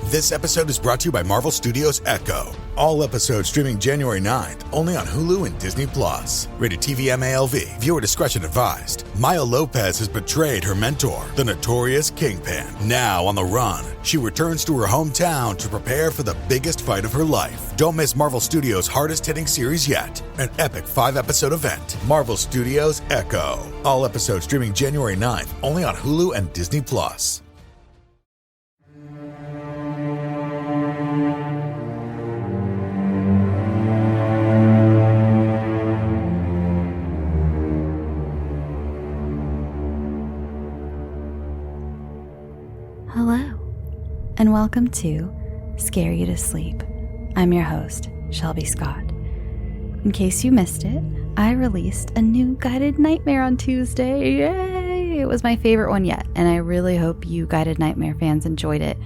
This episode is brought to you by Marvel Studios Echo. All episodes streaming January 9th, only on Hulu and Disney+. Rated TV MALV. Viewer discretion advised. Maya Lopez has betrayed her mentor, the notorious Kingpin. Now on the run, she returns to her hometown to prepare for the biggest fight of her life. Don't miss Marvel Studios' hardest-hitting series yet. An epic 5-episode event. Marvel Studios Echo. All episodes streaming January 9th, only on Hulu and Disney+. Hello, and welcome to Scare You to Sleep. I'm your host, Shelby Scott. In case you missed it, I released a new guided nightmare on Tuesday. Yay! It was my favorite one yet, and I really hope you guided nightmare fans enjoyed it.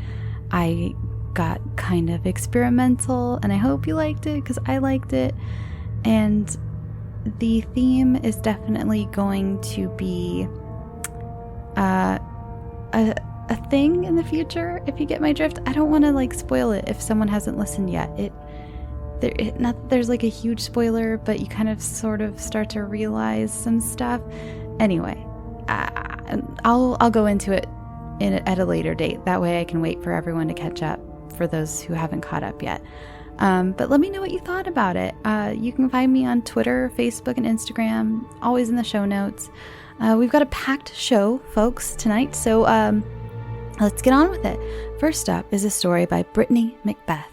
I got kind of experimental, and I hope you liked it, because I liked it. And the theme is definitely going to be a thing in the future, if you get my drift. I don't want to spoil it if someone hasn't listened yet. Not that there's a huge spoiler, but you kind of sort of start to realize some stuff. Anyway, I'll go into it at a later date. That way I can wait for everyone to catch up, for those who haven't caught up yet. But let me know what you thought about it. You can find me on Twitter, Facebook, and Instagram, always in the show notes. We've got a packed show, folks, tonight, so let's get on with it. First up is a story by Brittany Macbeth.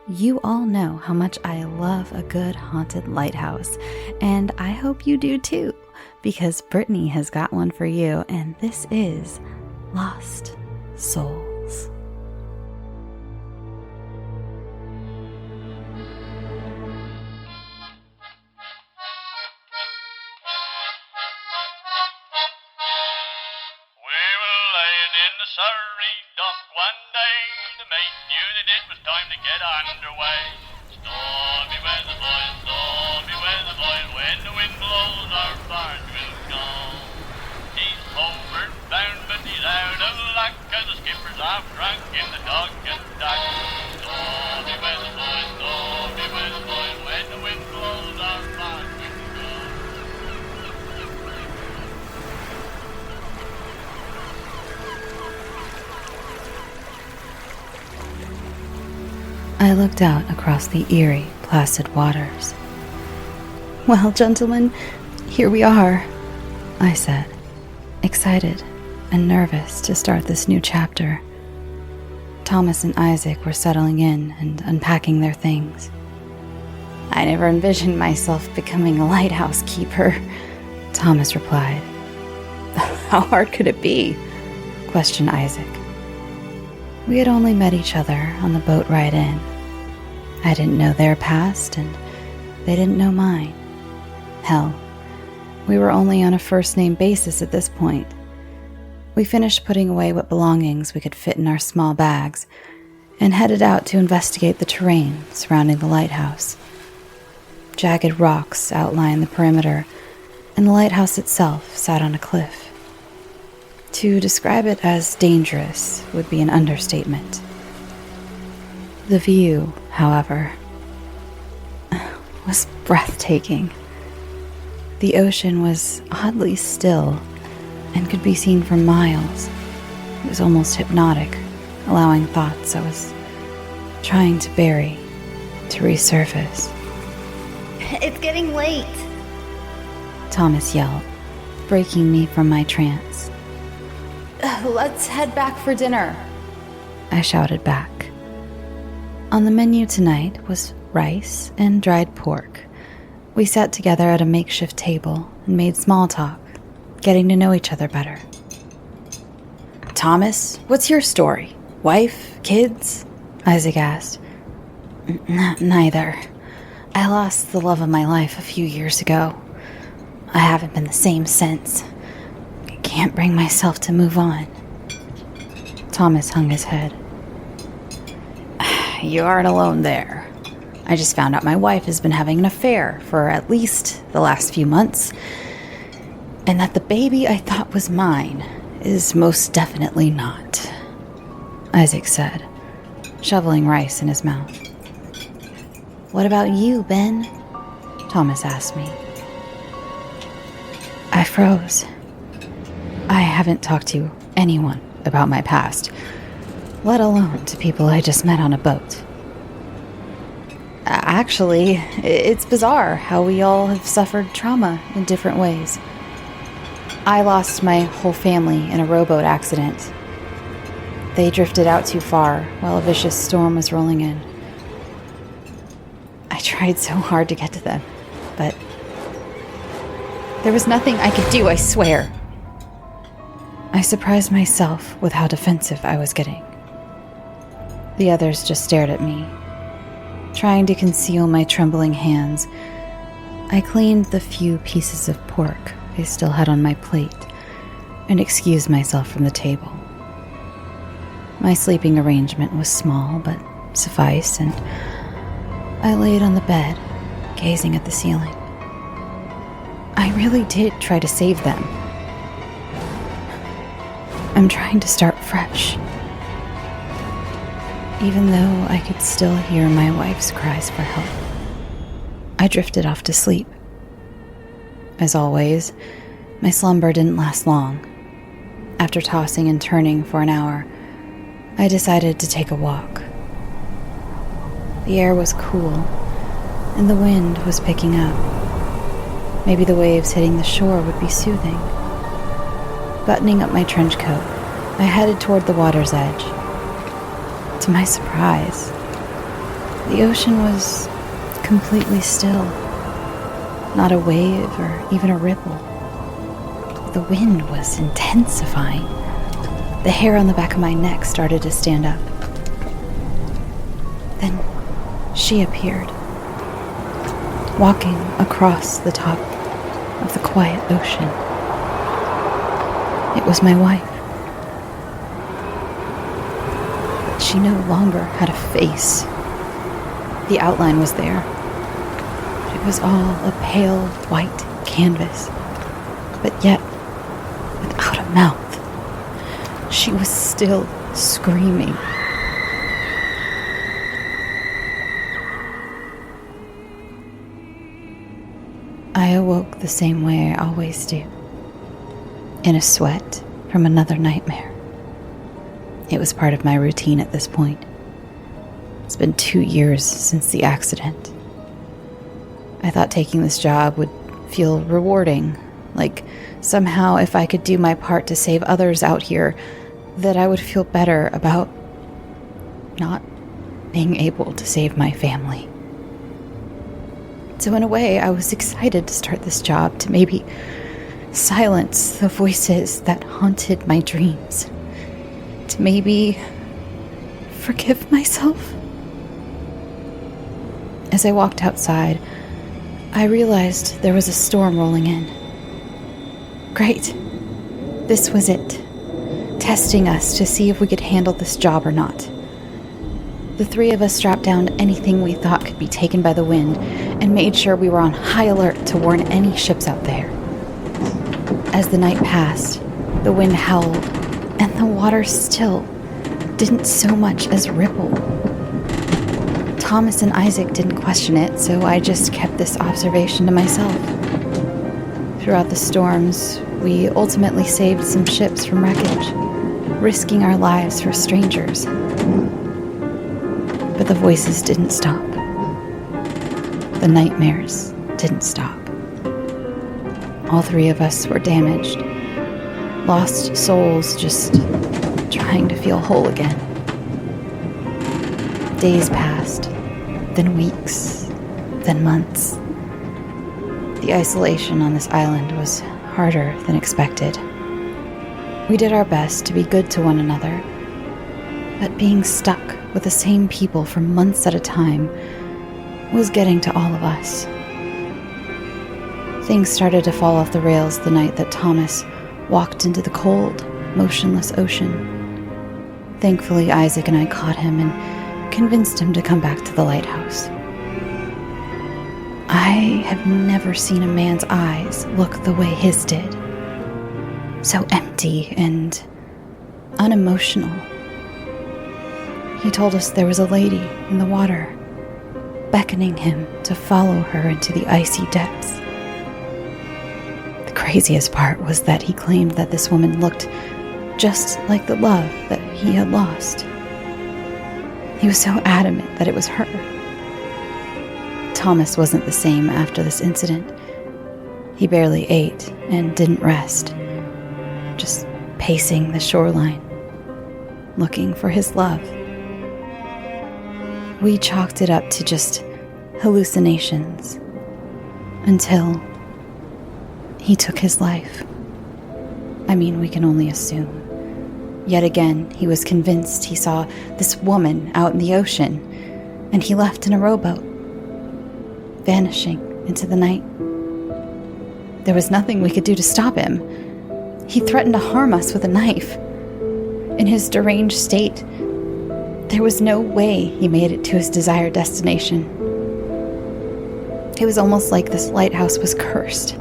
You all know how much I love a good haunted lighthouse, and I hope you do too, because Brittany has got one for you, and this is Lost Souls. Surrey dock one day, the mate knew that it was time to get underway. Stormy weather, boys, when the wind blows our barge will go. He's homeward bound, but he's out of luck, 'cause the skipper's off drunk in the dock and dock. Stormy weather, boys, when the wind blows our barge will go. I looked out across the eerie, placid waters. "Well, gentlemen, here we are," I said, excited and nervous to start this new chapter. Thomas and Isaac were settling in and unpacking their things. "I never envisioned myself becoming a lighthouse keeper," Thomas replied. "How hard could it be?" questioned Isaac. We had only met each other on the boat ride in. I didn't know their past, and they didn't know mine. Hell, we were only on a first-name basis at this point. We finished putting away what belongings we could fit in our small bags and headed out to investigate the terrain surrounding the lighthouse. Jagged rocks outlined the perimeter, and the lighthouse itself sat on a cliff. To describe it as dangerous would be an understatement. The view, however, was breathtaking. The ocean was oddly still and could be seen for miles. It was almost hypnotic, allowing thoughts I was trying to bury to resurface. "It's getting late," Thomas yelled, breaking me from my trance. "Let's head back for dinner," I shouted back. On the menu tonight was rice and dried pork. We sat together at a makeshift table and made small talk, getting to know each other better. "Thomas, what's your story? Wife? Kids?" Isaac asked. Neither. I lost the love of my life a few years ago. I haven't been the same since. I can't bring myself to move on." Thomas hung his head. "You aren't alone there. I just found out my wife has been having an affair for at least the last few months, and that the baby I thought was mine is most definitely not," Isaac said. shoveling rice in his mouth. "What about you, Ben?" Thomas asked me. I froze. I haven't talked to anyone about my past, let alone to people I just met on a boat. Actually, it's bizarre how we all have suffered trauma in different ways. I lost my whole family in a rowboat accident. They drifted out too far while a vicious storm was rolling in. I tried so hard to get to them, but there was nothing I could do, I swear. I surprised myself with how defensive I was getting. The others just stared at me. Trying to conceal my trembling hands, I cleaned the few pieces of pork I still had on my plate and excused myself from the table. My sleeping arrangement was small but sufficed, and I laid on the bed, gazing at the ceiling. I really did try to save them. I'm trying to start fresh. Even though I could still hear my wife's cries for help, I drifted off to sleep. As always, my slumber didn't last long. After tossing and turning for an hour, I decided to take a walk. The air was cool, and the wind was picking up. Maybe the waves hitting the shore would be soothing. Buttoning up my trench coat, I headed toward the water's edge. To my surprise, the ocean was completely still. Not a wave or even a ripple. The wind was intensifying. The hair on the back of my neck started to stand up. Then she appeared, walking across the top of the quiet ocean. It was my wife. But she no longer had a face. The outline was there. It was all a pale white canvas, but yet without a mouth. She was still screaming. I awoke the same way I always do, in a sweat from another nightmare. It was part of my routine at this point. It's been 2 years since the accident. I thought taking this job would feel rewarding, like somehow if I could do my part to save others out here, that I would feel better about not being able to save my family. So in a way, I was excited to start this job, to maybe silence the voices that haunted my dreams, to maybe forgive myself. As I walked outside, I realized there was a storm rolling in. Great. This was it. Testing us to see if we could handle this job or not. The three of us strapped down anything we thought could be taken by the wind and made sure we were on high alert to warn any ships out there. As the night passed, the wind howled, and the water still didn't so much as ripple. Thomas and Isaac didn't question it, so I just kept this observation to myself. Throughout the storms, we ultimately saved some ships from wreckage, risking our lives for strangers. But the voices didn't stop. The nightmares didn't stop. All three of us were damaged. Lost souls just trying to feel whole again. Days passed, then weeks, then months. The isolation on this island was harder than expected. We did our best to be good to one another, but being stuck with the same people for months at a time was getting to all of us. Things started to fall off the rails the night that Thomas walked into the cold, motionless ocean. Thankfully, Isaac and I caught him and convinced him to come back to the lighthouse. I have never seen a man's eyes look the way his did. So empty and unemotional. He told us there was a lady in the water, beckoning him to follow her into the icy depths. The craziest part was that he claimed that this woman looked just like the love that he had lost. He was so adamant that it was her. Thomas wasn't the same after this incident. He barely ate and didn't rest, just pacing the shoreline, looking for his love. We chalked it up to just hallucinations until he took his life. I mean, we can only assume. Yet again, he was convinced he saw this woman out in the ocean, and he left in a rowboat, vanishing into the night. There was nothing we could do to stop him. He threatened to harm us with a knife. In his deranged state, there was no way he made it to his desired destination. It was almost like this lighthouse was cursed.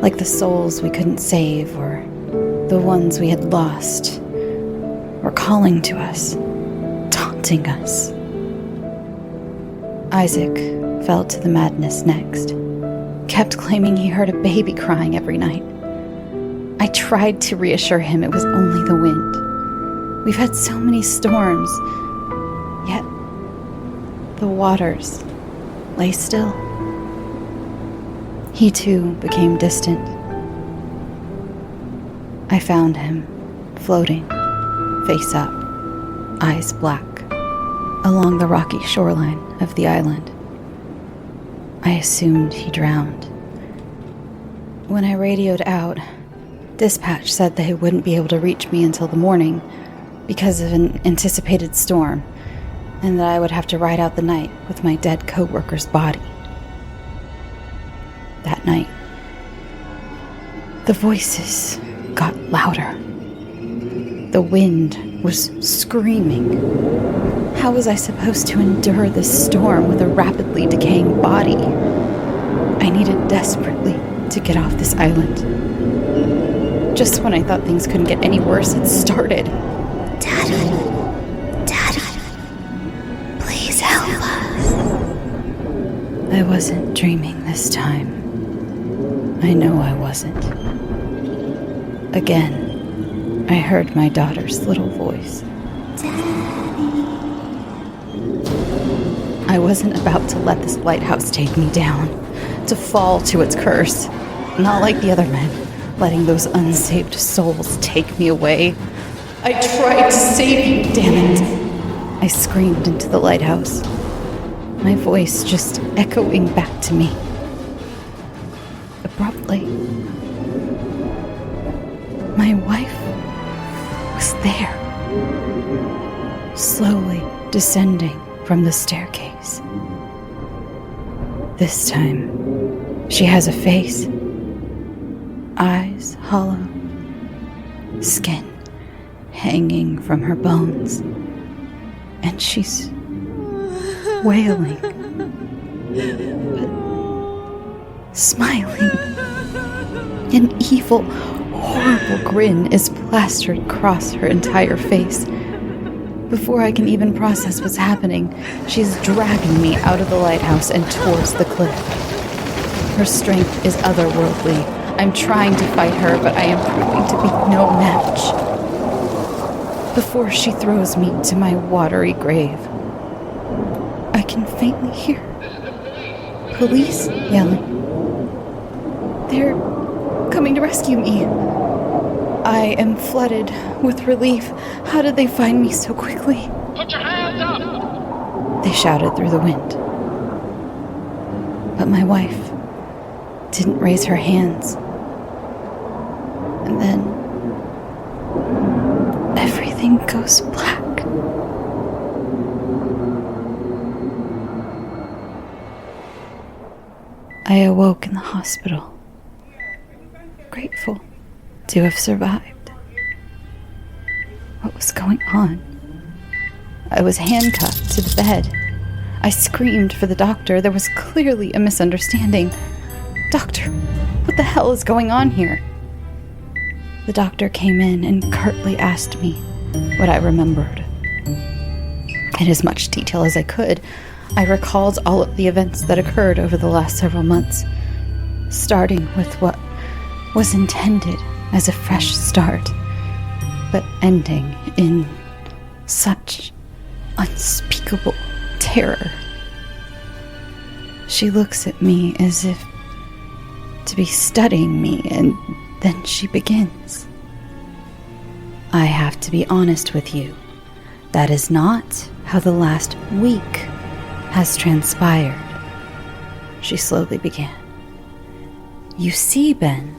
Like the souls we couldn't save, or the ones we had lost, were calling to us, taunting us. Isaac fell to the madness next, kept claiming he heard a baby crying every night. I tried to reassure him it was only the wind. We've had so many storms, yet the waters lay still. He too became distant. I found him, floating, face up, eyes black, along the rocky shoreline of the island. I assumed he drowned. When I radioed out, dispatch said they wouldn't be able to reach me until the morning because of an anticipated storm, and that I would have to ride out the night with my dead co-worker's body. That night, the voices got louder. The wind was screaming. How was I supposed to endure this storm with a rapidly decaying body? I needed desperately to get off this island. Just when I thought things couldn't get any worse, it started. Daddy, please help us. I wasn't dreaming this time. I know I wasn't. Again, I heard my daughter's little voice. Daddy. I wasn't about to let this lighthouse take me down, to fall to its curse. Not like the other men, letting those unsaved souls take me away. I tried to save you, damn it! I screamed into the lighthouse, my voice just echoing back to me. Abruptly, my wife was there, slowly descending from the staircase. This time, she has a face, eyes hollow, skin hanging from her bones, and she's wailing, but smiling. An evil, horrible grin is plastered across her entire face. Before I can even process what's happening, she's dragging me out of the lighthouse and towards the cliff. Her strength is otherworldly. I'm trying to fight her, but I am proving to be no match. Before she throws me to my watery grave, I can faintly hear police yelling. They're coming to rescue me. I am flooded with relief. How did they find me so quickly? Put your hands up! They shouted through the wind. But my wife didn't raise her hands. And then everything goes black. I awoke in the hospital, grateful to have survived. What was going on? I was handcuffed to the bed. I screamed for the doctor. There was clearly a misunderstanding. Doctor, what the hell is going on here? The doctor came in and curtly asked me what I remembered. In as much detail as I could, I recalled all of the events that occurred over the last several months, starting with what was intended as a fresh start, but ending in such unspeakable terror. She looks at me as if to be studying me, and then she begins. I have to be honest with you. That is not how the last week has transpired. She slowly began. You see, Ben,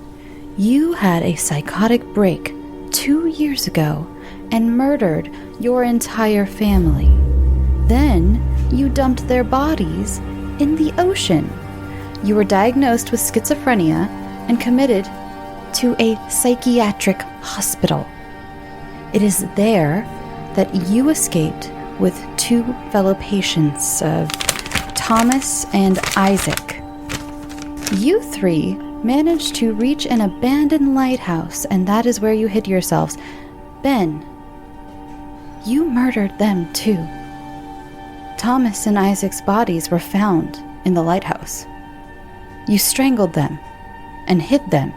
you had a psychotic break 2 years ago and murdered your entire family. Then you dumped their bodies in the ocean. You were diagnosed with schizophrenia and committed to a psychiatric hospital. It is there that you escaped with 2 fellow patients, Thomas and Isaac. You 3 managed to reach an abandoned lighthouse, and that is where you hid yourselves. Ben, you murdered them too. Thomas and Isaac's bodies were found in the lighthouse. You strangled them and hid them.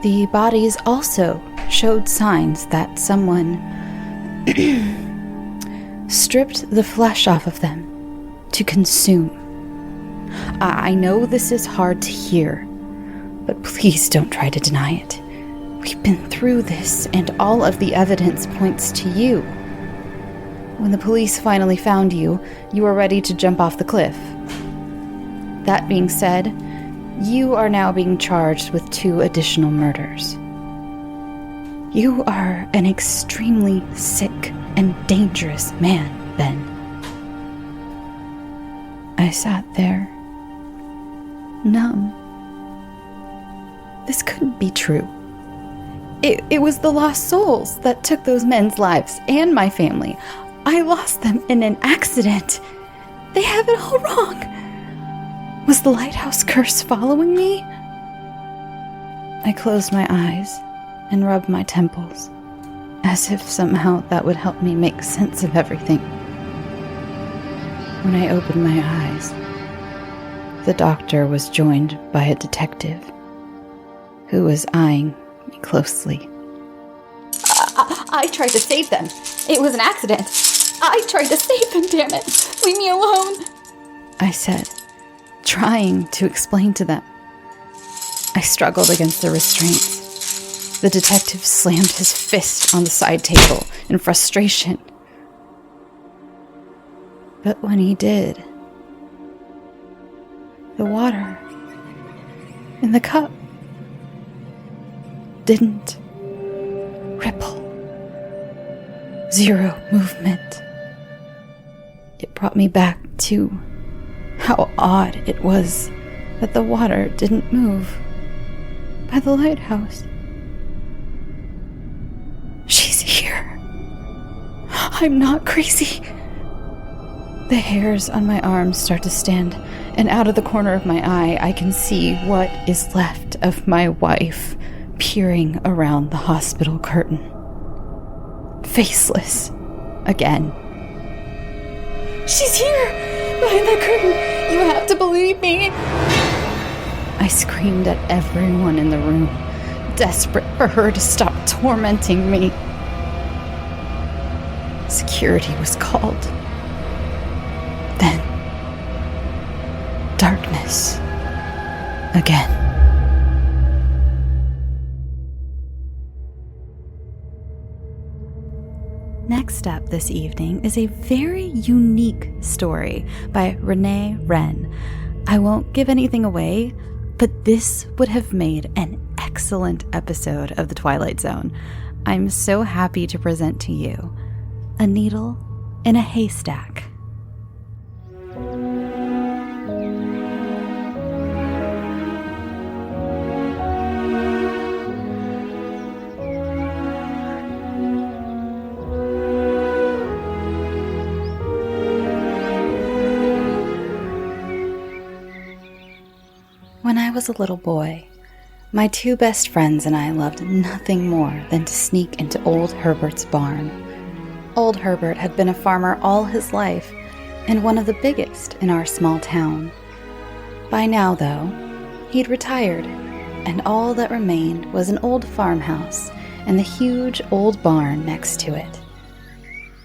The bodies also showed signs that someone stripped the flesh off of them to consume. I know this is hard to hear, but please don't try to deny it. We've been through this, and all of the evidence points to you. When the police finally found you, you were ready to jump off the cliff. That being said, you are now being charged with 2 additional murders. You are an extremely sick and dangerous man, Ben. I sat there, numb. This couldn't be true. It was the lost souls that took those men's lives and my family. I lost them in an accident. They have it all wrong. Was the lighthouse curse following me? I closed my eyes and rubbed my temples, as if somehow that would help me make sense of everything. When I opened my eyes, the doctor was joined by a detective who was eyeing me closely. I tried to save them. It was an accident. I tried to save them, damn it. Leave me alone. I said, trying to explain to them. I struggled against the restraints. The detective slammed his fist on the side table in frustration. But when he did, the water in the cup didn't ripple. Zero movement. It brought me back to how odd it was that the water didn't move by the lighthouse. She's here. I'm not crazy. The hairs on my arms start to stand, and out of the corner of my eye, I can see what is left of my wife peering around the hospital curtain. Faceless. Again. She's here! Behind that curtain! You have to believe me! I screamed at everyone in the room, desperate for her to stop tormenting me. Security was called. Then, darkness. Again. Next up this evening is a very unique story by René Rehn. I won't give anything away, but this would have made an excellent episode of The Twilight Zone. I'm so happy to present to you A Needle in a Haystack. When I was a little boy, my 2 best friends and I loved nothing more than to sneak into old Herbert's barn. Old Herbert had been a farmer all his life, and one of the biggest in our small town. By now, though, he'd retired, and all that remained was an old farmhouse and the huge old barn next to it.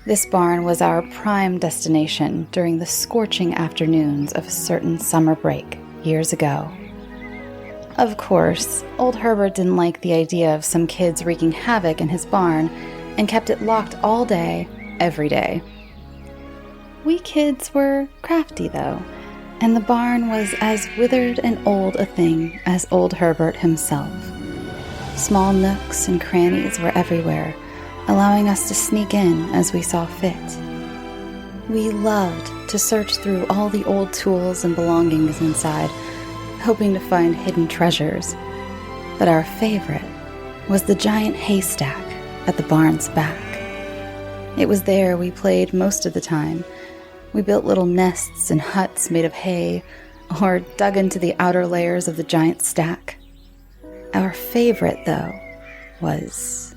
This barn was our prime destination during the scorching afternoons of a certain summer break years ago. Of course, old Herbert didn't like the idea of some kids wreaking havoc in his barn and kept it locked all day, every day. We kids were crafty, though, and the barn was as withered and old a thing as old Herbert himself. Small nooks and crannies were everywhere, allowing us to sneak in as we saw fit. We loved to search through all the old tools and belongings inside, hoping to find hidden treasures. But our favorite was the giant haystack at the barn's back. It was there we played most of the time. We built little nests and huts made of hay, or dug into the outer layers of the giant stack. Our favorite, though, was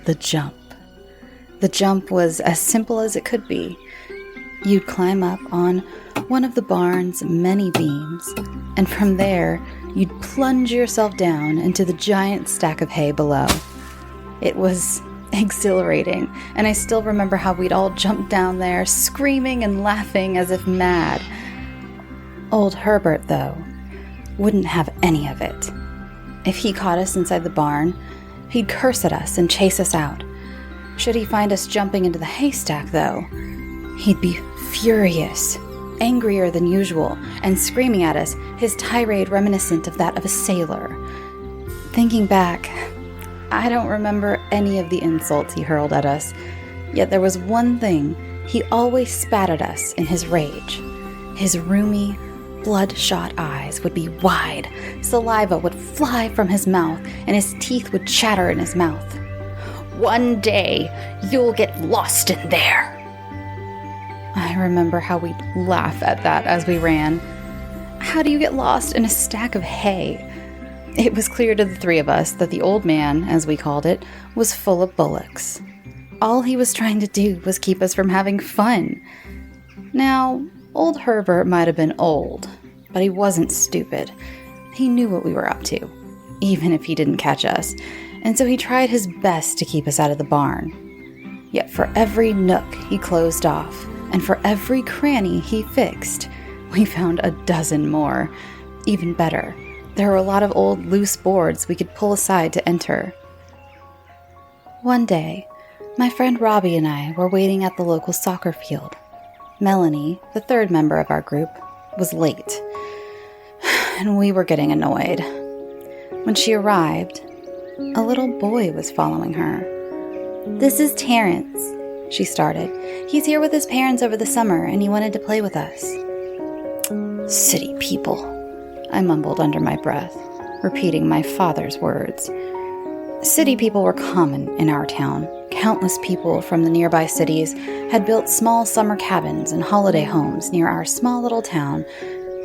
the jump. The jump was as simple as it could be. You'd climb up on one of the barn's many beams, and from there, you'd plunge yourself down into the giant stack of hay below. It was exhilarating, and I still remember how we'd all jump down there, screaming and laughing as if mad. Old Herbert, though, wouldn't have any of it. If he caught us inside the barn, he'd curse at us and chase us out. Should he find us jumping into the haystack, though, he'd be furious, angrier than usual, and screaming at us, his tirade reminiscent of that of a sailor. Thinking back, I don't remember any of the insults he hurled at us, yet there was one thing he always spat at us in his rage. His rheumy, bloodshot eyes would be wide, saliva would fly from his mouth, and his teeth would chatter in his mouth. "One day, you'll get lost in there." I remember how we'd laugh at that as we ran. How do you get lost in a stack of hay? It was clear to the three of us that the old man, as we called it, was full of bullocks. All he was trying to do was keep us from having fun. Now, old Herbert might have been old, but he wasn't stupid. He knew what we were up to, even if he didn't catch us, and so he tried his best to keep us out of the barn. Yet for every nook he closed off, and for every cranny he fixed, we found a dozen more. Even better, there were a lot of old loose boards we could pull aside to enter. One day, my friend Robbie and I were waiting at the local soccer field. Melanie, the third member of our group, was late, and we were getting annoyed. When she arrived, a little boy was following her. "This is Terrence," she started. "He's here with his parents over the summer, and he wanted to play with us." "City people," I mumbled under my breath, repeating my father's words. City people were common in our town. Countless people from the nearby cities had built small summer cabins and holiday homes near our small little town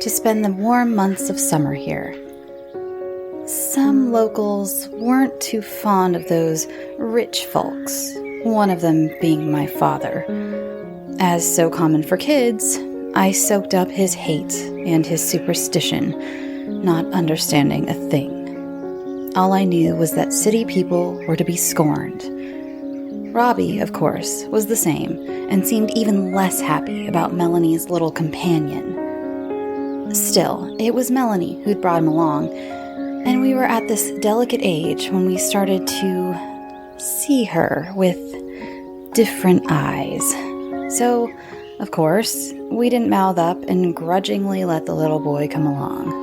to spend the warm months of summer here. Some locals weren't too fond of those rich folks, one of them being my father. As so common for kids, I soaked up his hate and his superstition, not understanding a thing. All I knew was that city people were to be scorned. Robbie, of course, was the same, and seemed even less happy about Melanie's little companion. Still, it was Melanie who'd brought him along, and we were at this delicate age when we started to see her with different eyes. So, of course, we didn't mouth up and grudgingly let the little boy come along.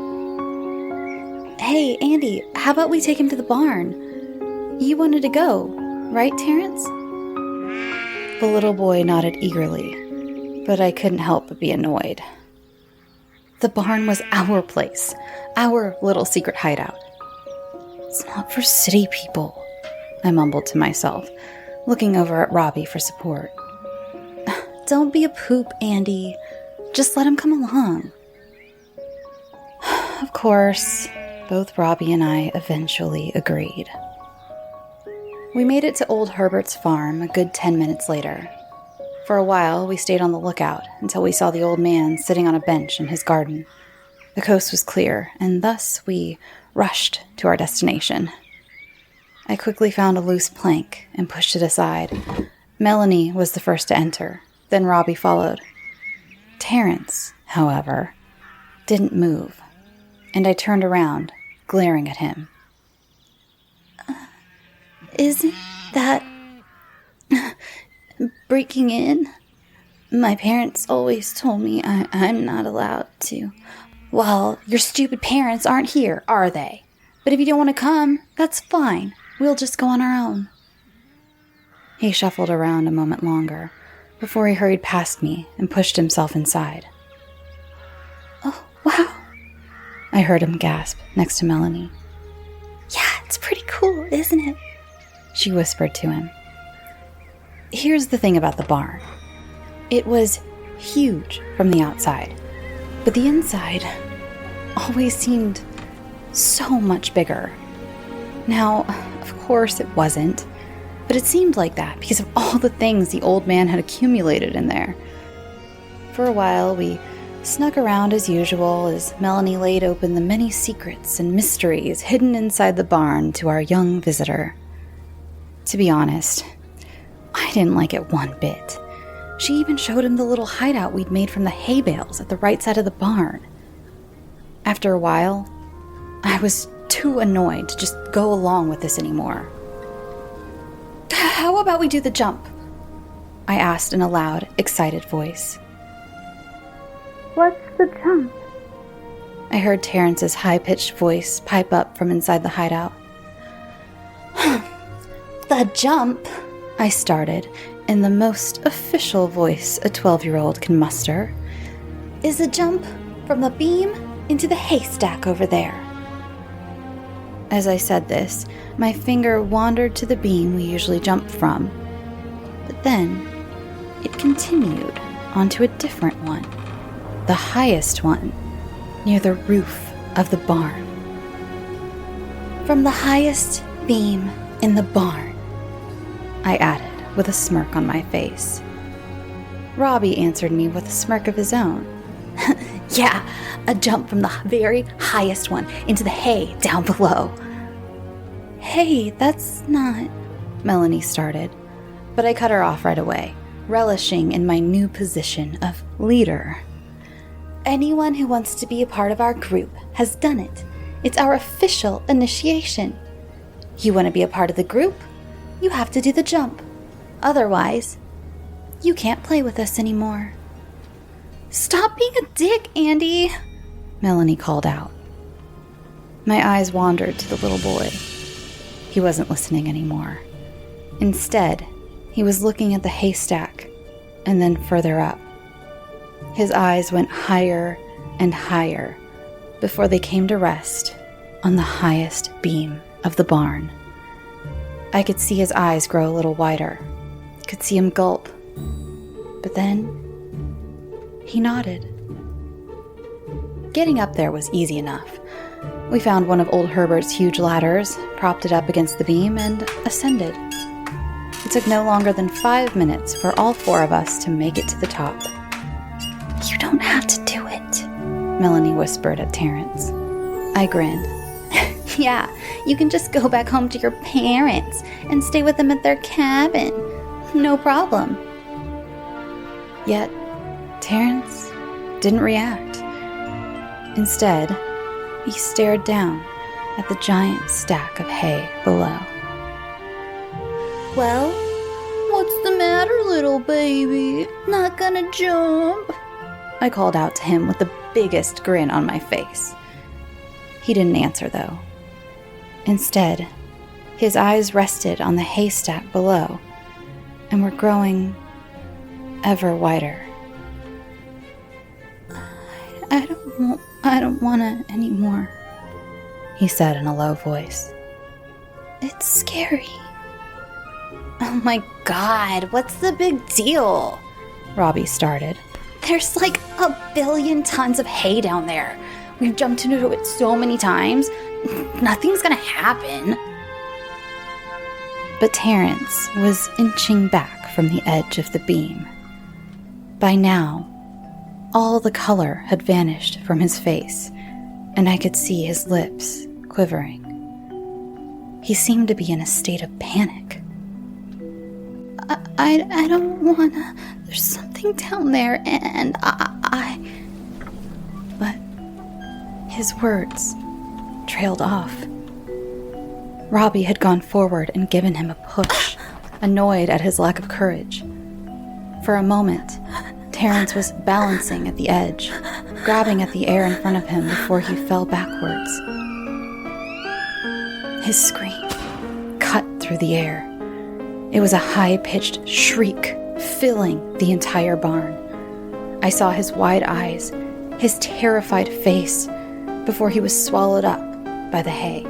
"Hey, Andy, how about we take him to the barn? You wanted to go, right, Terrence?" The little boy nodded eagerly, but I couldn't help but be annoyed. The barn was our place, our little secret hideout. "It's not for city people," I mumbled to myself, looking over at Robbie for support. "Don't be a poop, Andy. Just let him come along." Of course, both Robbie and I eventually agreed. We made it to old Herbert's farm a good 10 minutes later, For a while, we stayed on the lookout until we saw the old man sitting on a bench in his garden. The coast was clear, and thus we rushed to our destination. I quickly found a loose plank and pushed it aside. Melanie was the first to enter, then Robbie followed. Terrence, however, didn't move, and I turned around, glaring at him. Isn't that breaking in? My parents always told me I'm not allowed to. Well, your stupid parents aren't here, are they? But if you don't want to come, that's fine. We'll just go on our own. He shuffled around a moment longer before he hurried past me and pushed himself inside. Oh, wow. I heard him gasp next to Melanie. Yeah, it's pretty cool, isn't it? She whispered to him. Here's the thing about the barn. It was huge from the outside, but the inside always seemed so much bigger. Now, of course it wasn't, but it seemed like that because of all the things the old man had accumulated in there. For a while, we snuck around as usual as Melanie laid open the many secrets and mysteries hidden inside the barn to our young visitor. To be honest, I didn't like it one bit. She even showed him the little hideout we'd made from the hay bales at the right side of the barn. After a while, I was too annoyed to just go along with this anymore. How about we do the jump? I asked in a loud, excited voice. What's the jump? I heard Terrence's high-pitched voice pipe up from inside the hideout. The jump, I started in the most official voice a 12-year-old can muster, is a jump from the beam into the haystack over there. As I said this, my finger wandered to the beam we usually jump from. But then, it continued onto a different one, the highest one, near the roof of the barn. From the highest beam in the barn, I added with a smirk on my face. Robbie answered me with a smirk of his own. Yeah, a jump from the very highest one into the hay down below. Hey, that's not... Melanie started, but I cut her off right away, relishing in my new position of leader. Anyone who wants to be a part of our group has done it. It's our official initiation. You want to be a part of the group? You have to do the jump. Otherwise, you can't play with us anymore. Stop being a dick, Andy, Melanie called out. My eyes wandered to the little boy. He wasn't listening anymore. Instead, he was looking at the haystack and then further up. His eyes went higher and higher before they came to rest on the highest beam of the barn. I could see his eyes grow a little wider, could see him gulp, but then he nodded. Getting up there was easy enough. We found one of old Herbert's huge ladders, propped it up against the beam, and ascended. It took no longer than 5 minutes for all 4 of us to make it to the top. You don't have to do it, Melanie whispered at Terrence. I grinned. Yeah, you can just go back home to your parents and stay with them at their cabin. No problem. Yet, Terrence didn't react. Instead, he stared down at the giant stack of hay below. Well, what's the matter, little baby? Not gonna jump? I called out to him with the biggest grin on my face. He didn't answer, though. Instead, his eyes rested on the haystack below and were growing ever wider. I don't wanna anymore, he said in a low voice. It's scary. Oh my God, what's the big deal? Robbie started. There's like 1 billion tons of hay down there. We've jumped into it so many times. Nothing's gonna happen. But Terrence was inching back from the edge of the beam, By now, all the color had vanished from his face, and I could see his lips quivering. He seemed to be in a state of panic. I don't wanna. There's something down there, and I. But his words trailed off. Robbie had gone forward and given him a push, annoyed at his lack of courage. For a moment, Terrence was balancing at the edge, grabbing at the air in front of him before he fell backwards. His scream cut through the air. It was a high-pitched shriek filling the entire barn. I saw his wide eyes, his terrified face, before he was swallowed up by the hay.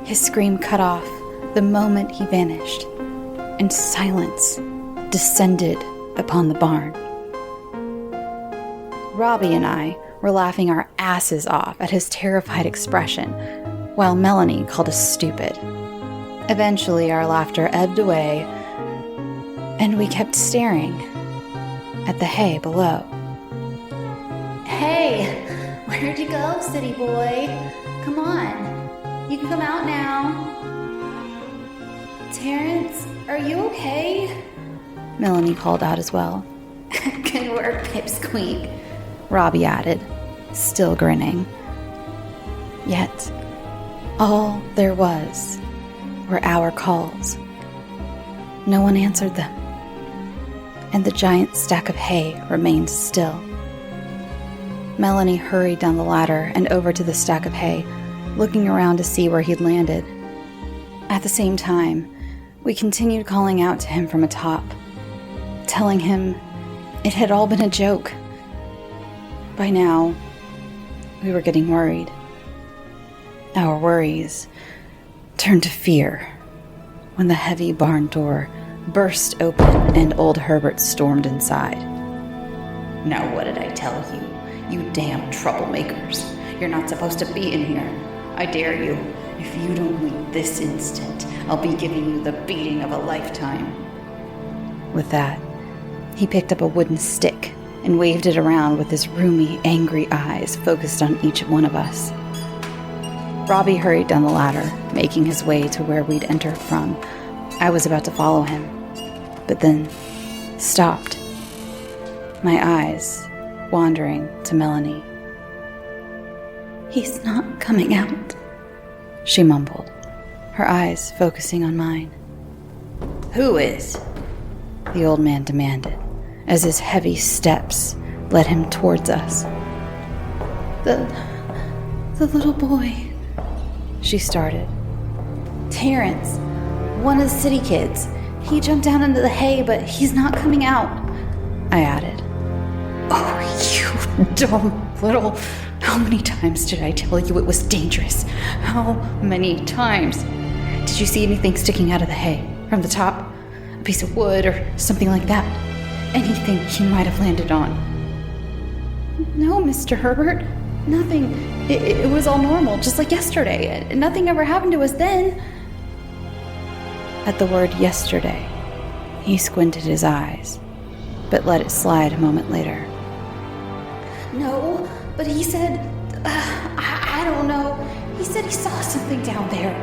His scream cut off the moment he vanished, and silence descended upon the barn. Robbie and I were laughing our asses off at his terrified expression, while Melanie called us stupid. Eventually, our laughter ebbed away, and we kept staring at the hay below. Hey, where'd you go, city boy? Come on, you can come out now. Terrence, are you okay? Melanie called out as well. Good work, Pipsqueak. Robbie added, still grinning. Yet, all there was were our calls. No one answered them, and the giant stack of hay remained still. Melanie hurried down the ladder and over to the stack of hay, looking around to see where he'd landed. At the same time, we continued calling out to him from atop, telling him it had all been a joke. By now, we were getting worried. Our worries turned to fear when the heavy barn door burst open and old Herbert stormed inside. Now what did I tell you? You damn troublemakers. You're not supposed to be in here. I dare you. If you don't leave this instant, I'll be giving you the beating of a lifetime. With that, he picked up a wooden stick and waved it around with his roomy, angry eyes focused on each one of us. Robbie hurried down the ladder, making his way to where we'd entered from. I was about to follow him, but then stopped, my eyes wandering to Melanie. He's not coming out, she mumbled, her eyes focusing on mine. Who is? The old man demanded, as his heavy steps led him towards us. The little boy, she started. Terrence, one of the city kids. He jumped down into the hay, but he's not coming out, I added. Oh, you dumb little... How many times did I tell you it was dangerous? How many times? Did you see anything sticking out of the hay? From the top? A piece of wood or something like that? Anything he might have landed on? No, Mr. Herbert. Nothing. It was all normal, just like yesterday. Nothing ever happened to us then. At the word yesterday, he squinted his eyes, but let it slide a moment later. No, but he said, I don't know. He said he saw something down there.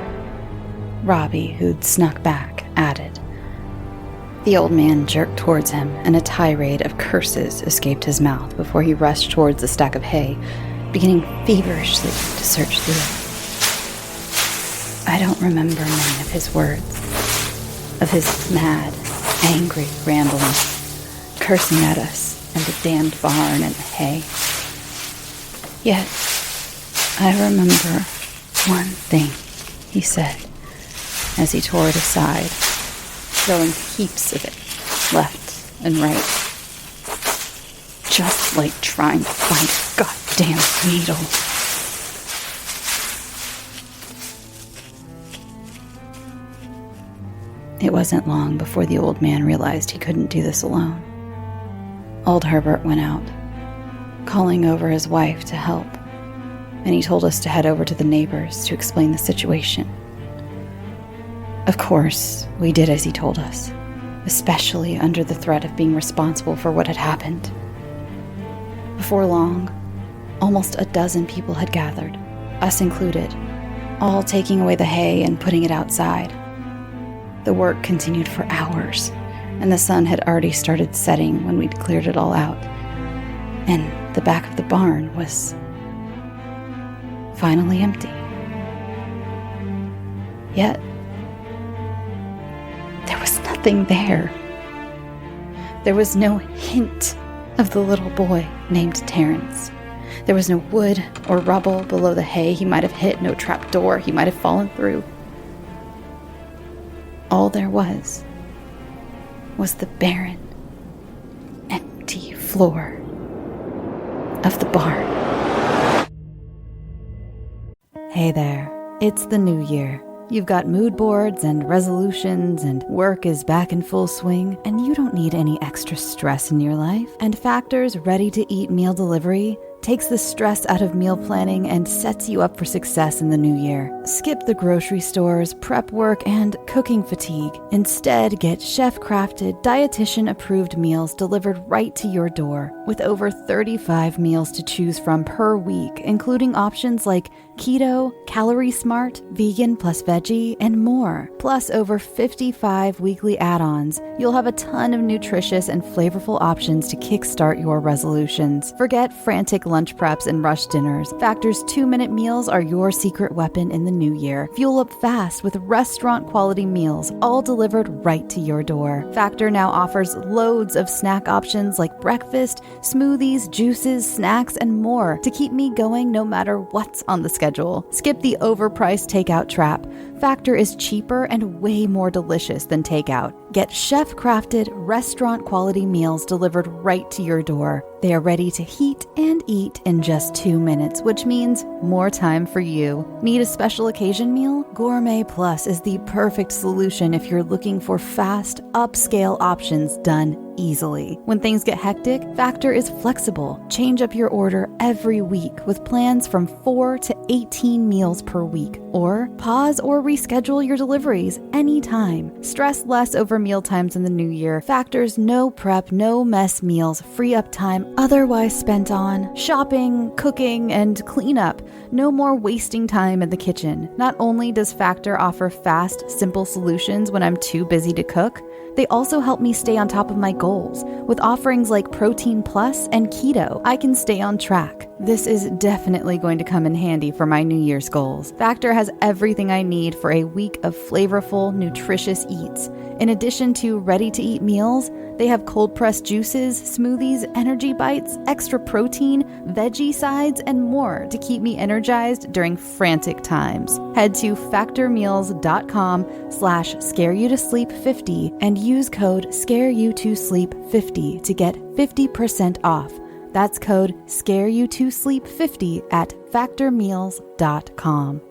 Robbie, who'd snuck back, added. The old man jerked towards him, and a tirade of curses escaped his mouth before he rushed towards the stack of hay, beginning feverishly to search through it. I don't remember many of his words, of his mad, angry rambling, cursing at us and the damned barn and the hay. Yet, I remember one thing he said as he tore it aside, throwing heaps of it left and right. Just like trying to find a goddamn needle. It wasn't long before the old man realized he couldn't do this alone. Old Herbert went out, calling over his wife to help, and he told us to head over to the neighbors to explain the situation. Of course, we did as he told us, especially under the threat of being responsible for what had happened. Before long, almost a dozen people had gathered, us included, all taking away the hay and putting it outside. The work continued for hours, and the sun had already started setting when we'd cleared it all out. And the back of the barn was finally empty. Yet, there was nothing there. There was no hint of the little boy named Terrence. There was no wood or rubble below the hay he might have hit, no trap door he might have fallen through. All there was the barren, empty floor of the barn. Hey there, it's the new year. You've got mood boards and resolutions, and work is back in full swing, and you don't need any extra stress in your life. And Factor's ready-to-eat meal delivery takes the stress out of meal planning and sets you up for success in the new year. Skip the grocery stores, prep work, and cooking fatigue. Instead, get chef-crafted, dietitian-approved meals delivered right to your door, with over 35 meals to choose from per week, including options like keto, calorie smart, vegan plus veggie, and more. Plus over 55 weekly add-ons. You'll have a ton of nutritious and flavorful options to kickstart your resolutions. Forget frantic lunch preps and rush dinners. Factor's 2-minute meals are your secret weapon in the new year. Fuel up fast with restaurant-quality meals, all delivered right to your door. Factor now offers loads of snack options like breakfast, smoothies, juices, snacks, and more to keep me going no matter what's on the schedule. Skip the overpriced takeout trap. Factor is cheaper and way more delicious than takeout. Get chef-crafted, restaurant-quality meals delivered right to your door. They are ready to heat and eat in just 2 minutes, which means more time for you. Need a special occasion meal? Gourmet Plus is the perfect solution if you're looking for fast, upscale options done easily. When things get hectic, Factor is flexible. Change up your order every week with plans from 4 to 18 meals per week. Or pause or reschedule your deliveries anytime. Stress less over meal times in the new year. Factor's no prep, no mess meals free up time otherwise spent on shopping, cooking, and cleanup. No more wasting time in the kitchen. Not only does Factor offer fast, simple solutions when I'm too busy to cook, they also help me stay on top of my goals. With offerings like Protein Plus and Keto, I can stay on track. This is definitely going to come in handy for my New Year's goals. Factor has everything I need for a week of flavorful, nutritious eats. In addition to ready-to-eat meals, they have cold-pressed juices, smoothies, energy bites, extra protein, veggie sides, and more to keep me energized during frantic times. Head to factormeals.com/scareyoutosleep50 and use code scareyoutosleep50 to get 50% off. That's code scareyoutosleep50 at factormeals.com.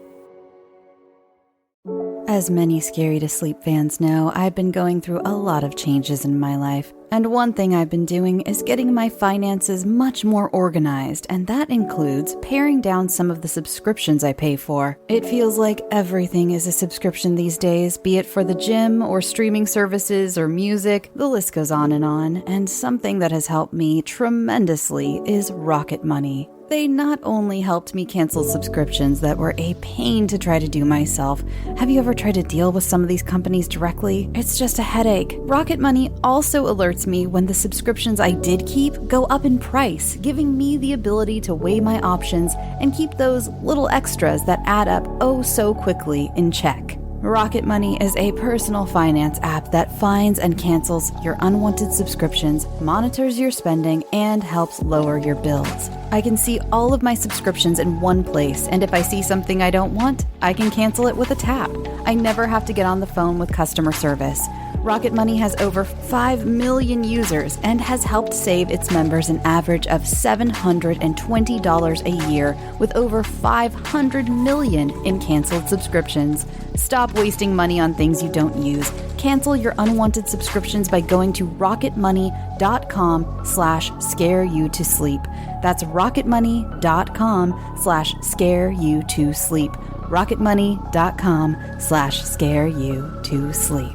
As many Scary to Sleep fans know, I've been going through a lot of changes in my life. And one thing I've been doing is getting my finances much more organized, and that includes paring down some of the subscriptions I pay for. It feels like everything is a subscription these days, be it for the gym or streaming services or music, the list goes on, and something that has helped me tremendously is Rocket Money. They not only helped me cancel subscriptions that were a pain to try to do myself. Have you ever tried to deal with some of these companies directly? It's just a headache. Rocket Money also alerts me when the subscriptions I did keep go up in price, giving me the ability to weigh my options and keep those little extras that add up oh so quickly in check. Rocket Money is a personal finance app that finds and cancels your unwanted subscriptions, monitors your spending, and helps lower your bills. I can see all of my subscriptions in one place, and if I see something I don't want, I can cancel it with a tap. I never have to get on the phone with customer service. Rocket Money has over 5 million users and has helped save its members an average of $720 a year with over 500 million in canceled subscriptions. Stop wasting money on things you don't use. Cancel your unwanted subscriptions by going to rocketmoney.com/scareyoutosleep. That's rocketmoney.com/scareyoutosleep. rocketmoney.com/scareyoutosleep.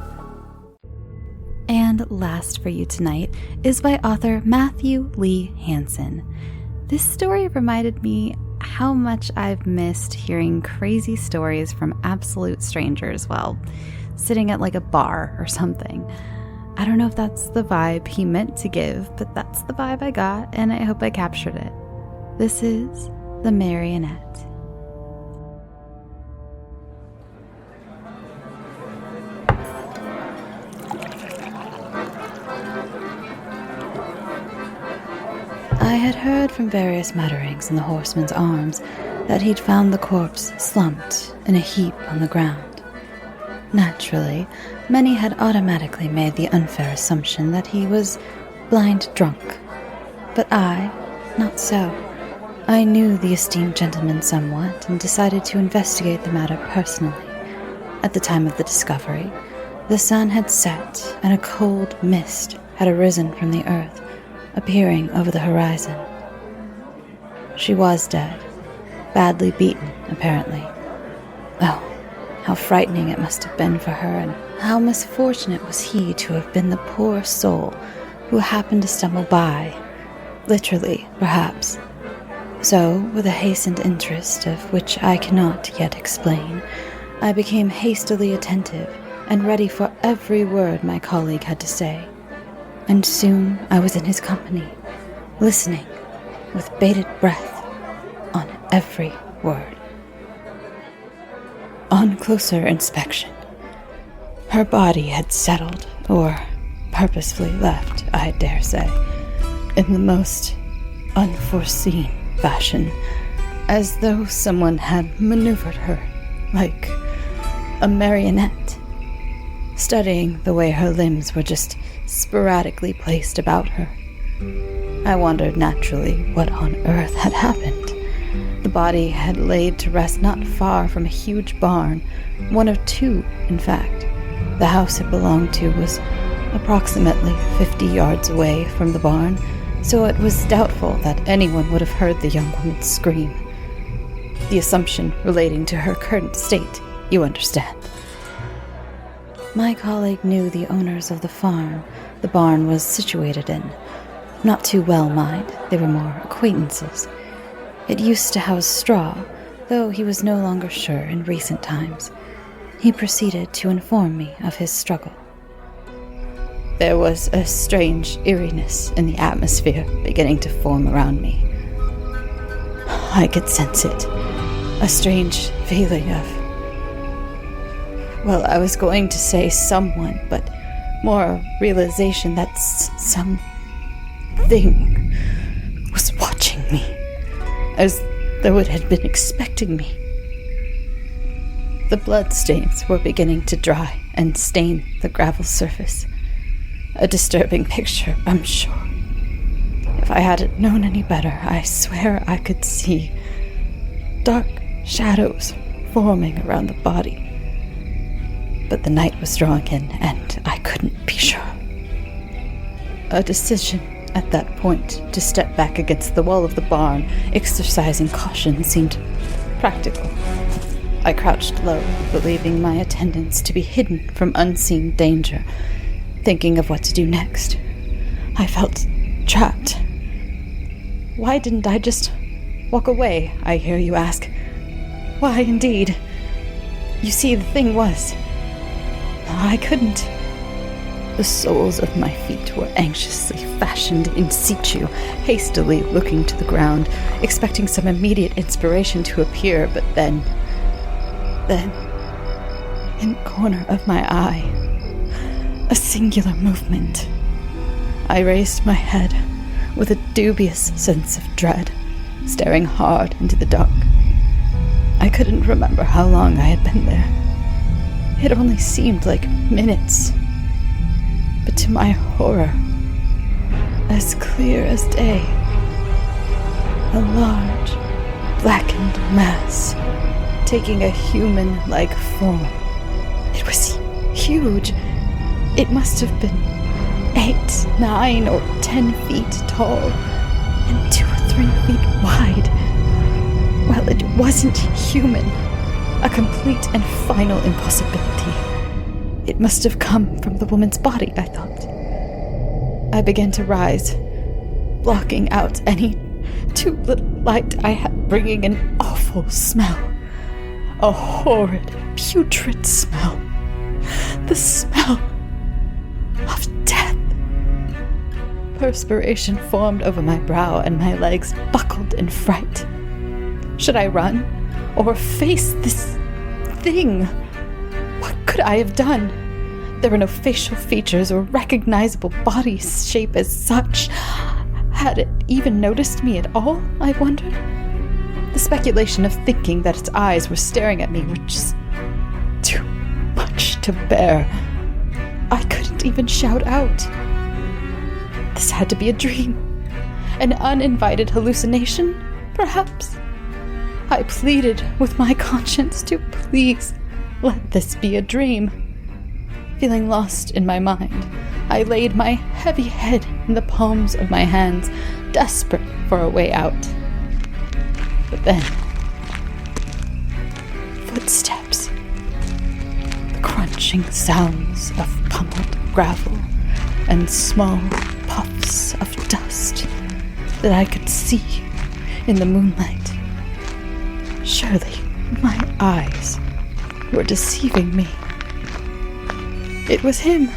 And last for you tonight is by author Matthew Lee Hanson. This story reminded me how much I've missed hearing crazy stories from absolute strangers while sitting at like a bar or something. I don't know if that's the vibe he meant to give, but that's the vibe I got, and I hope I captured it. This is The Marionette. I had heard from various mutterings in the horseman's arms that he'd found the corpse slumped in a heap on the ground. Naturally, many had automatically made the unfair assumption that he was blind drunk. But I, not so. I knew the esteemed gentleman somewhat and decided to investigate the matter personally. At the time of the discovery, the sun had set and a cold mist had arisen from the earth, appearing over the horizon. She was dead, badly beaten, apparently. Oh, how frightening it must have been for her, and how misfortunate was he to have been the poor soul who happened to stumble by, literally, perhaps. So, with a hastened interest of which I cannot yet explain, I became hastily attentive and ready for every word my colleague had to say. And soon I was in his company, listening with bated breath on every word. On closer inspection, her body had settled, or purposefully left, I dare say, in the most unforeseen fashion, as though someone had maneuvered her like a marionette, studying the way her limbs were just sporadically placed about her. I wondered naturally what on earth had happened. The body had laid to rest not far from a huge barn, one of two, in fact. The house it belonged to was approximately 50 yards away from the barn, so it was doubtful that anyone would have heard the young woman scream. The assumption relating to her current state, you understand. My colleague knew the owners of the farm the barn was situated in. Not too well, mind, they were more acquaintances. It used to house straw, though he was no longer sure in recent times. He proceeded to inform me of his struggle. There was a strange eeriness in the atmosphere beginning to form around me. I could sense it, a strange feeling of, well, I was going to say someone, but more a realization that something was watching me, as though it had been expecting me. The bloodstains were beginning to dry and stain the gravel surface. A disturbing picture, I'm sure. If I hadn't known any better, I swear I could see dark shadows forming around the body. But the night was drawing in, and I couldn't be sure. A decision at that point to step back against the wall of the barn, exercising caution, seemed practical. I crouched low, believing my attendants to be hidden from unseen danger, thinking of what to do next. I felt trapped. Why didn't I just walk away, I hear you ask? Why, indeed. You see, the thing was, I couldn't. The soles of my feet were anxiously fashioned in situ, hastily looking to the ground, expecting some immediate inspiration to appear, but then, in the corner of my eye, a singular movement. I raised my head with a dubious sense of dread, staring hard into the dark. I couldn't remember how long I had been there. It only seemed like minutes. But to my horror, as clear as day, a large, blackened mass, taking a human-like form. It was huge. It must have been 8, 9, or 10 feet tall, and 2 or 3 feet wide. Well, it wasn't human. A complete and final impossibility. It must have come from the woman's body, I thought. I began to rise, blocking out any too little light I had, bringing an awful smell. A horrid, putrid smell. The smell of death. Perspiration formed over my brow and my legs buckled in fright. Should I run or face this thing? What could I have done? There were no facial features or recognizable body shape as such. Had it even noticed me at all, I wondered? The speculation of thinking that its eyes were staring at me were just too much to bear. I couldn't even shout out. This had to be a dream. An uninvited hallucination, perhaps? I pleaded with my conscience to please let this be a dream. Feeling lost in my mind, I laid my heavy head in the palms of my hands, desperate for a way out. But then, footsteps. The crunching sounds of pummeled gravel and small puffs of dust that I could see in the moonlight. Surely my eyes were deceiving me. It was him.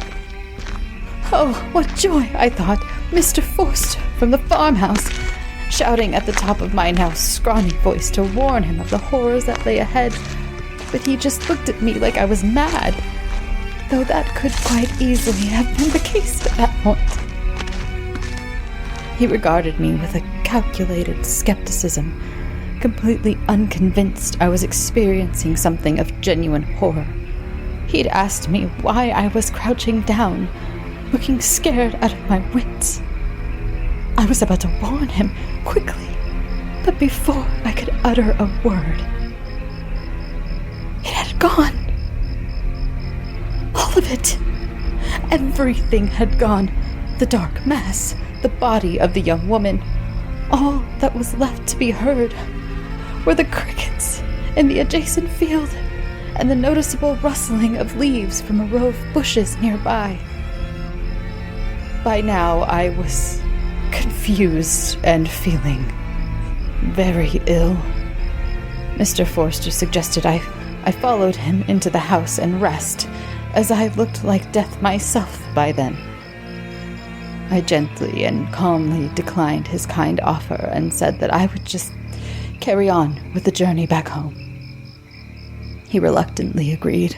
Oh, what joy, I thought. Mr. Forster from the farmhouse, shouting at the top of my now scrawny voice to warn him of the horrors that lay ahead. But he just looked at me like I was mad, though that could quite easily have been the case at that point. He regarded me with a calculated skepticism, completely unconvinced I was experiencing something of genuine horror. He'd asked me why I was crouching down, looking scared out of my wits. I was about to warn him quickly, but before I could utter a word, it had gone. All of it. Everything had gone. The dark mass, the body of the young woman. All that was left to be heard were the crickets in the adjacent field and the noticeable rustling of leaves from a row of bushes nearby. By now, I was confused and feeling very ill. Mr. Forster suggested I followed him into the house and rest, as I looked like death myself by then. I gently and calmly declined his kind offer and said that I would just carry on with the journey back home. He reluctantly agreed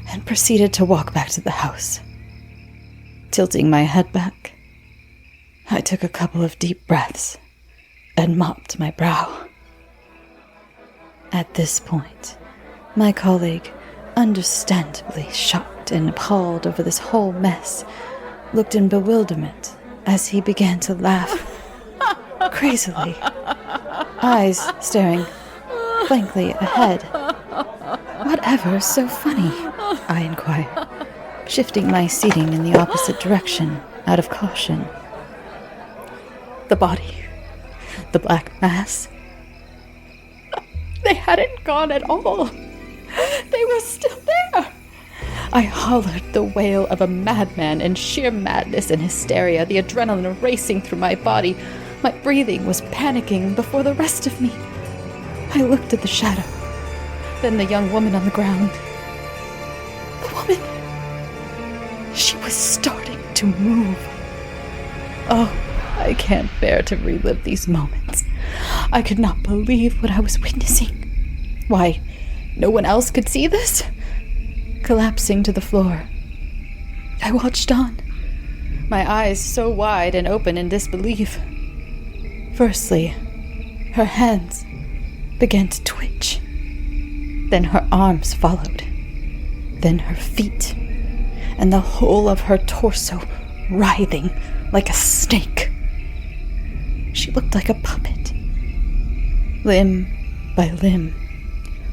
and proceeded to walk back to the house. Tilting my head back, I took a couple of deep breaths and mopped my brow. At this point, my colleague, understandably shocked and appalled over this whole mess, looked in bewilderment as he began to laugh crazily, eyes staring blankly ahead. "Whatever's so funny?" I inquired, shifting my seating in the opposite direction out of caution. The body, the black mass, they hadn't gone at all. They were still there. I hollered the wail of a madman in sheer madness and hysteria, the adrenaline racing through my body. My breathing was panicking before the rest of me. I looked at the shadow, then the young woman on the ground. The woman! She was starting to move. Oh, I can't bear to relive these moments. I could not believe what I was witnessing. Why, no one else could see this? Collapsing to the floor, I watched on, my eyes so wide and open in disbelief. Firstly, her hands began to twitch. Then her arms followed. Then her feet, and the whole of her torso writhing like a snake. She looked like a puppet. Limb by limb,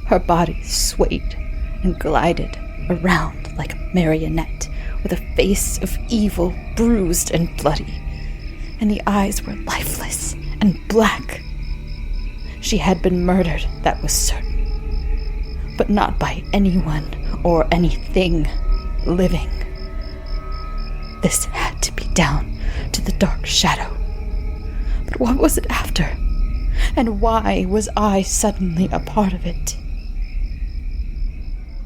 her body swayed and glided around like a marionette, with a face of evil, bruised and bloody, and the eyes were lifeless and black. She had been murdered, that was certain, but not by anyone or anything. living. This had to be down to the dark shadow. But what was it after? And why was I suddenly a part of it?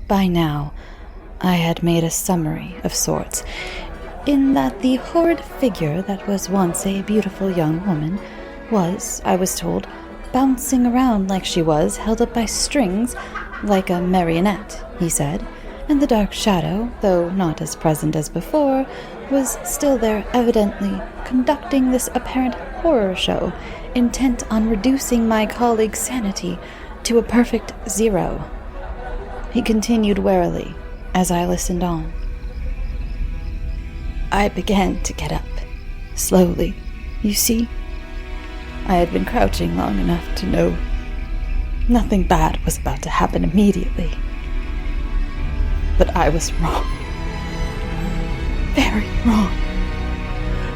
By now, I had made a summary of sorts, in that the horrid figure that was once a beautiful young woman was, I was told, bouncing around like she was, held up by strings, like a marionette, he said, and the dark shadow, though not as present as before, was still there, evidently conducting this apparent horror show, intent on reducing my colleague's sanity to a perfect zero. He continued warily as I listened on. I began to get up, slowly, you see. I had been crouching long enough to know nothing bad was about to happen immediately. But I was wrong. Very wrong.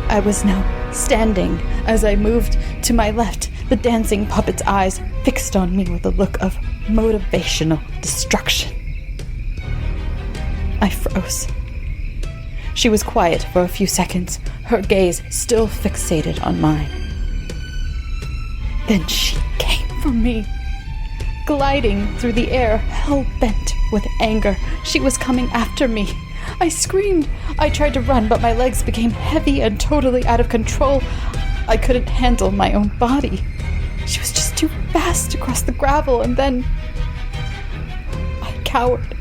I was now standing as I moved to my left, the dancing puppet's eyes fixed on me with a look of motivational destruction. I froze. She was quiet for a few seconds, her gaze still fixated on mine. Then she came for me, gliding through the air, hell-bent with anger. She was coming after me. I screamed. I tried to run, but my legs became heavy and totally out of control. I couldn't handle my own body. She was just too fast across the gravel, and then I cowered,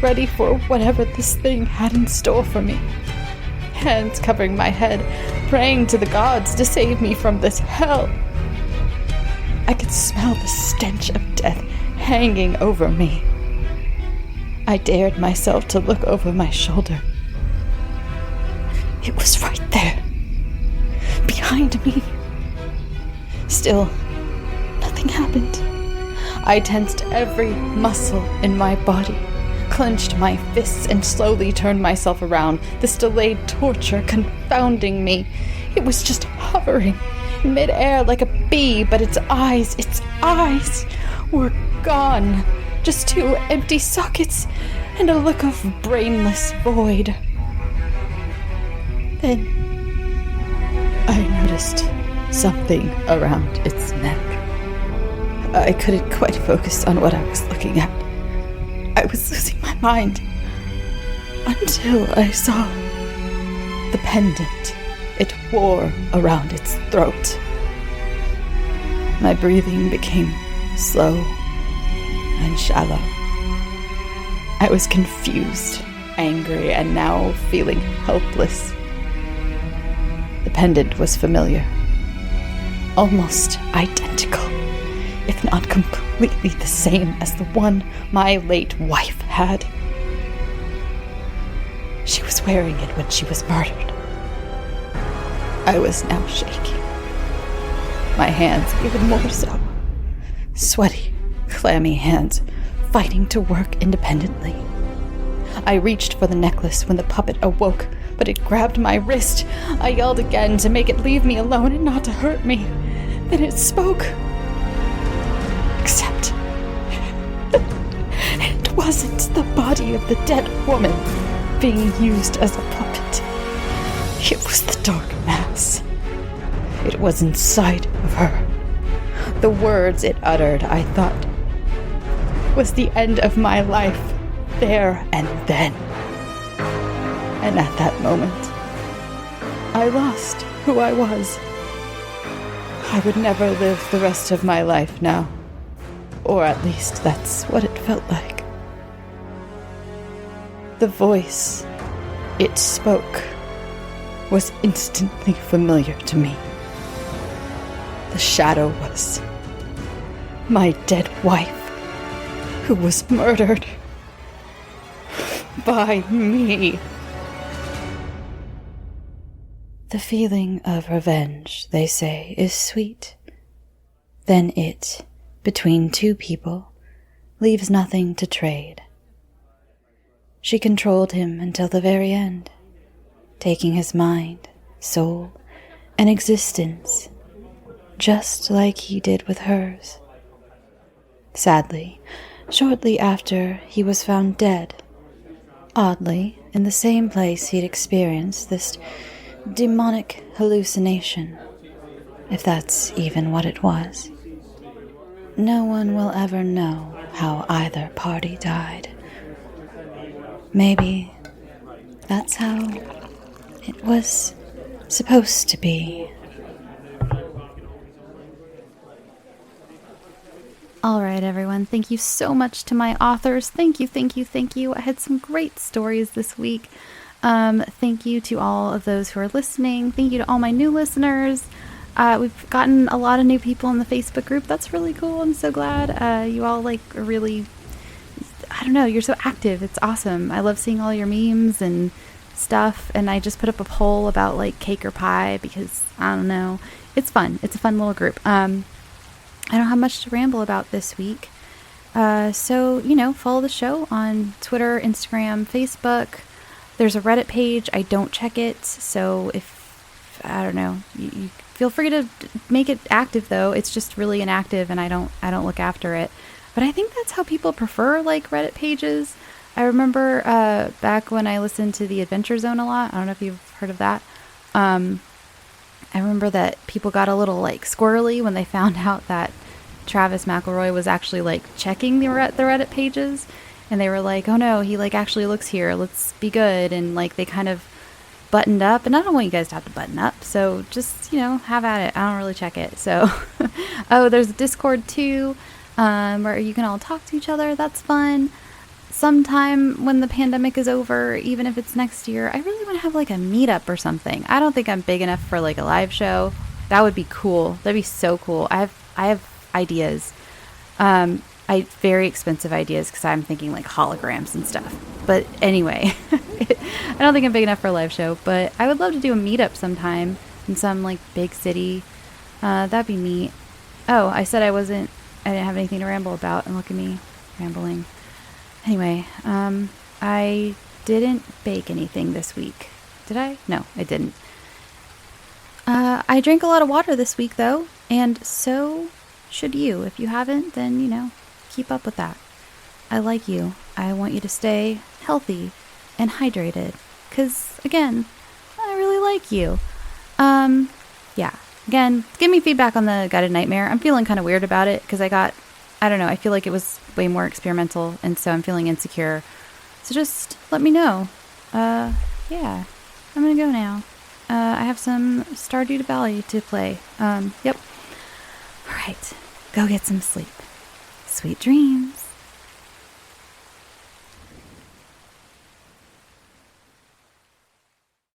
ready for whatever this thing had in store for me. Hands covering my head, praying to the gods to save me from this hell. I could smell the stench of death hanging over me. I dared myself to look over my shoulder. It was right there, behind me. Still, nothing happened. I tensed every muscle in my body, clenched my fists, and slowly turned myself around, this delayed torture confounding me. It was just hovering in midair like a bee, but its eyes were gone. Just two empty sockets and a look of brainless void. Then I noticed something around its neck. I couldn't quite focus on what I was looking at. I was losing my mind until I saw the pendant it wore around its throat. My breathing became slow and shallow. I was confused, angry, and now feeling helpless. The pendant was familiar, almost identical, if not completely the same as the one my late wife had. She was wearing it when she was murdered. I was now shaking, my hands even more so. Sweaty, clammy hands, fighting to work independently. I reached for the necklace when the puppet awoke, but it grabbed my wrist. I yelled again to make it leave me alone and not to hurt me. Then it spoke. Except it wasn't the body of the dead woman being used as a puppet. It was the dark mass. It was inside of her. The words it uttered, I thought, was the end of my life, there and then. And at that moment, I lost who I was. I would never live the rest of my life now. Or at least that's what it felt like. The voice it spoke was instantly familiar to me. The shadow was my dead wife, who was murdered by me. The feeling of revenge, they say, is sweet. Then it, between two people, leaves nothing to trade. She controlled him until the very end, taking his mind, soul, and existence, just like he did with hers. Sadly, shortly after he was found dead, Oddly, in the same place he'd experienced this demonic hallucination, if that's even what it was. No one will ever know how either party died. Maybe that's how it was supposed to be. All right, everyone. Thank you so much to my authors. Thank you, thank you, thank you. I had some great stories this week. Thank you to all of those who are listening. Thank you to all my new listeners. We've gotten a lot of new people in the Facebook group. That's really cool. I'm so glad. You all are really, I don't know, you're so active. It's awesome. I love seeing all your memes and stuff. And I just put up a poll about cake or pie because, I don't know, it's fun. It's a fun little group. I don't have much to ramble about this week. So, follow the show on Twitter, Instagram, Facebook. There's a Reddit page. I don't check it. So I don't know, you feel free to make it active though. It's just really inactive and I don't look after it. But I think that's how people prefer Reddit pages. I remember back when I listened to the Adventure Zone a lot. I don't know if you've heard of that. I remember that people got a little squirrely when they found out that Travis McElroy was actually checking the Reddit pages, and they were like, "Oh no, he actually looks here. Let's be good." And they kind of buttoned up. And I don't want you guys to have to button up, so just have at it. I don't really check it. So, oh, there's a Discord too, where you can all talk to each other. That's fun. Sometime when the pandemic is over, even if it's next year, I really want to have a meetup or something. I don't think I'm big enough for a live show. That would be cool. That'd be so cool. I have ideas. Very expensive ideas because I'm thinking holograms and stuff. But anyway, I don't think I'm big enough for a live show, but I would love to do a meetup sometime in some big city. That'd be neat. Oh, I said I didn't have anything to ramble about, and look at me rambling. Anyway, I didn't bake anything this week. Did I? No, I didn't. I drank a lot of water this week, though, and so should you. If you haven't, then, keep up with that. I like you. I want you to stay healthy and hydrated, because, again, I really like you. Yeah. Again, give me feedback on the Guided Nightmare. I'm feeling kind of weird about it, because I don't know, I feel like it was way more experimental, and so I'm feeling insecure. So just let me know. Yeah, I'm gonna go now. I have some Stardew Valley to play. Yep. Alright, go get some sleep. Sweet dreams.